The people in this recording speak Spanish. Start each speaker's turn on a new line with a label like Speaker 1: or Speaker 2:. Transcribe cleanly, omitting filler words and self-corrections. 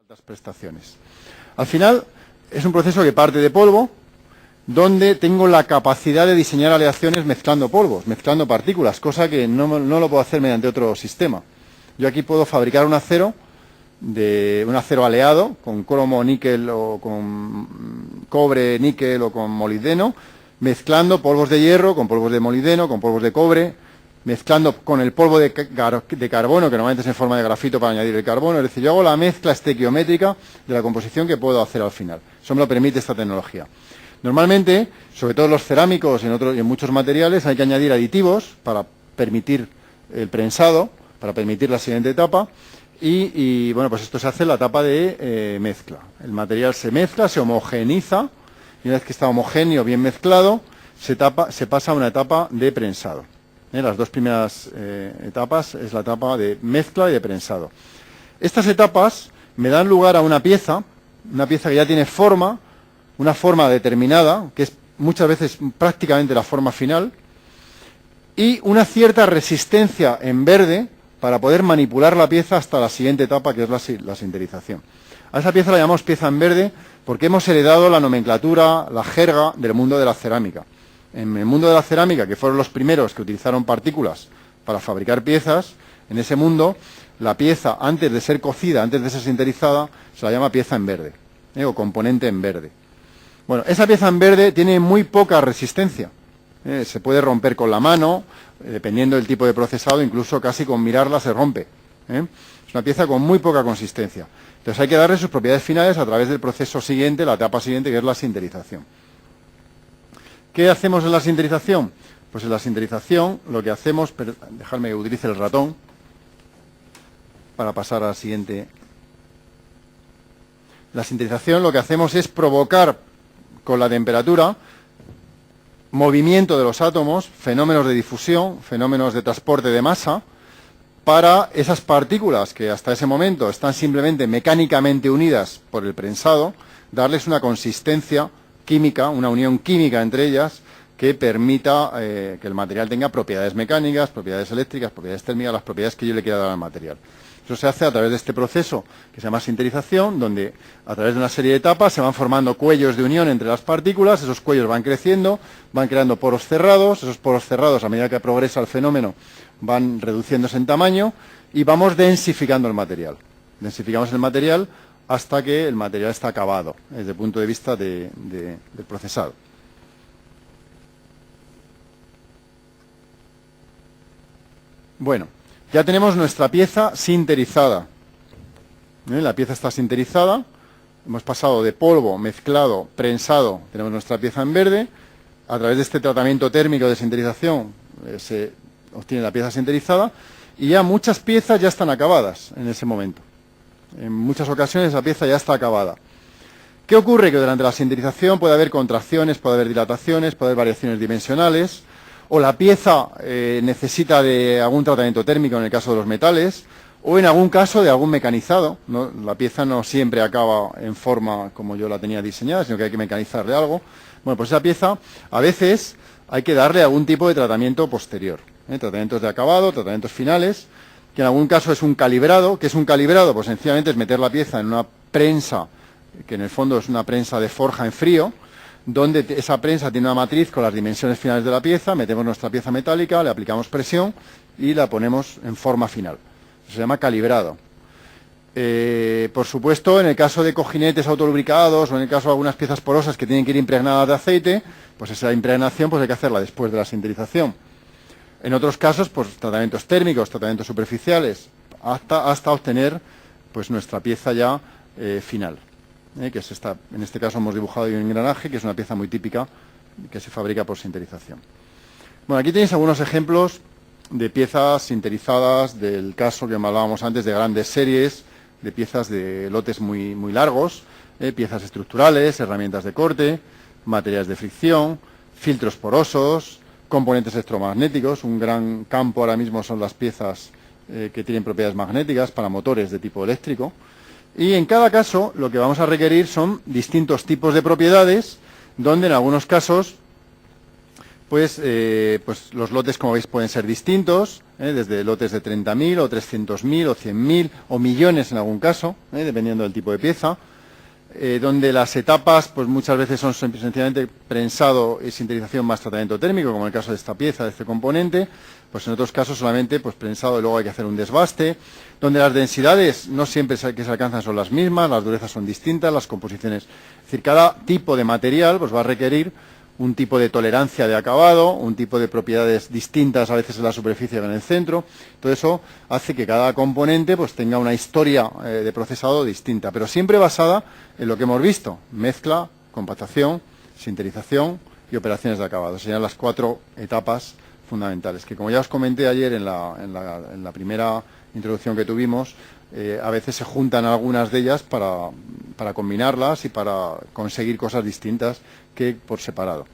Speaker 1: altas prestaciones. Al final, es un proceso que parte de polvo, donde tengo la capacidad de diseñar aleaciones mezclando polvos, mezclando partículas, cosa que no lo puedo hacer mediante otro sistema. Yo aquí puedo fabricar un acero aleado con cromo, níquel o con cobre, níquel o con molibdeno, mezclando polvos de hierro con polvos de molibdeno, con polvos de cobre, mezclando con el polvo de carbono, que normalmente es en forma de grafito para añadir el carbono. Es decir, yo hago la mezcla estequiométrica de la composición que puedo hacer al final. Eso me lo permite esta tecnología. Normalmente, sobre todo en los cerámicos y en muchos materiales, hay que añadir aditivos para permitir el prensado, para permitir la siguiente etapa. Y bueno, pues esto se hace en la etapa de mezcla. El material se mezcla, se homogeneiza, y una vez que está homogéneo, bien mezclado, se pasa a una etapa de prensado. Las dos primeras etapas es la etapa de mezcla y de prensado. Estas etapas me dan lugar a una pieza que ya tiene forma, una forma determinada, que es muchas veces prácticamente la forma final, y una cierta resistencia en verde para poder manipular la pieza hasta la siguiente etapa, que es la sinterización. A esa pieza la llamamos pieza en verde porque hemos heredado la nomenclatura, la jerga del mundo de la cerámica. En el mundo de la cerámica, que fueron los primeros que utilizaron partículas para fabricar piezas, en ese mundo, la pieza, antes de ser cocida, antes de ser sinterizada, se la llama pieza en verde, o componente en verde. Bueno, esa pieza en verde tiene muy poca resistencia. Se puede romper con la mano, dependiendo del tipo de procesado, incluso casi con mirarla se rompe. Es una pieza con muy poca consistencia. Entonces hay que darle sus propiedades finales a través del proceso siguiente, la etapa siguiente, que es la sinterización. ¿Qué hacemos en la sinterización? Pues en la sinterización lo que hacemos, dejadme que utilice el ratón para pasar a la siguiente. La sinterización lo que hacemos es provocar con la temperatura movimiento de los átomos, fenómenos de difusión, fenómenos de transporte de masa, para esas partículas que hasta ese momento están simplemente mecánicamente unidas por el prensado, darles una consistencia química, una unión química entre ellas, que permita que el material tenga propiedades mecánicas, propiedades eléctricas, propiedades térmicas, las propiedades que yo le quiera dar al material. Eso se hace a través de este proceso que se llama sinterización, donde a través de una serie de etapas se van formando cuellos de unión entre las partículas, esos cuellos van creciendo, van creando poros cerrados, esos poros cerrados a medida que progresa el fenómeno van reduciéndose en tamaño y vamos densificando el material. Densificamos el material hasta que el material está acabado, desde el punto de vista del procesado. Bueno, ya tenemos nuestra pieza sinterizada. La pieza está sinterizada, hemos pasado de polvo, mezclado, prensado, tenemos nuestra pieza en verde. A través de este tratamiento térmico de sinterización se obtiene la pieza sinterizada y ya muchas piezas ya están acabadas en ese momento. En muchas ocasiones la pieza ya está acabada. ¿Qué ocurre? Que durante la sinterización puede haber contracciones, puede haber dilataciones, puede haber variaciones dimensionales, o la pieza necesita de algún tratamiento térmico en el caso de los metales, o en algún caso de algún mecanizado, ¿no? La pieza no siempre acaba en forma como yo la tenía diseñada, sino que hay que mecanizarle algo. Bueno, pues esa pieza a veces hay que darle algún tipo de tratamiento posterior, tratamientos de acabado, tratamientos finales, que en algún caso es un calibrado. ¿Qué es un calibrado? Pues sencillamente es meter la pieza en una prensa, que en el fondo es una prensa de forja en frío, donde esa prensa tiene una matriz con las dimensiones finales de la pieza, metemos nuestra pieza metálica, le aplicamos presión y la ponemos en forma final. Eso se llama calibrado. Por supuesto, en el caso de cojinetes autolubricados o en el caso de algunas piezas porosas que tienen que ir impregnadas de aceite, pues esa impregnación pues hay que hacerla después de la sinterización. En otros casos, pues tratamientos térmicos, tratamientos superficiales, hasta obtener pues nuestra pieza ya final. Que es esta, en este caso hemos dibujado un engranaje, que es una pieza muy típica que se fabrica por sinterización. Bueno, aquí tenéis algunos ejemplos de piezas sinterizadas del caso que hablábamos antes de grandes series, de piezas de lotes muy largos, piezas estructurales, herramientas de corte, materiales de fricción, filtros porosos, componentes electromagnéticos. Un gran campo ahora mismo son las piezas que tienen propiedades magnéticas para motores de tipo eléctrico. Y en cada caso lo que vamos a requerir son distintos tipos de propiedades, donde en algunos casos pues los lotes, como veis, pueden ser distintos, desde lotes de 30.000 o 300.000 o 100.000 o millones en algún caso, dependiendo del tipo de pieza, donde las etapas pues muchas veces son sencillamente prensado y sinterización más tratamiento térmico, como en el caso de esta pieza, de este componente, pues en otros casos solamente pues prensado y luego hay que hacer un desbaste, donde las densidades no siempre que se alcanzan son las mismas, las durezas son distintas, las composiciones, es decir, cada tipo de material pues va a requerir un tipo de tolerancia de acabado, un tipo de propiedades distintas a veces en la superficie que en el centro. Todo eso hace que cada componente pues tenga una historia de procesado distinta, pero siempre basada en lo que hemos visto: mezcla, compactación, sinterización y operaciones de acabado. Serían las 4 etapas fundamentales, que como ya os comenté ayer en la primera introducción que tuvimos, a veces se juntan algunas de ellas para combinarlas y para conseguir cosas distintas que por separado.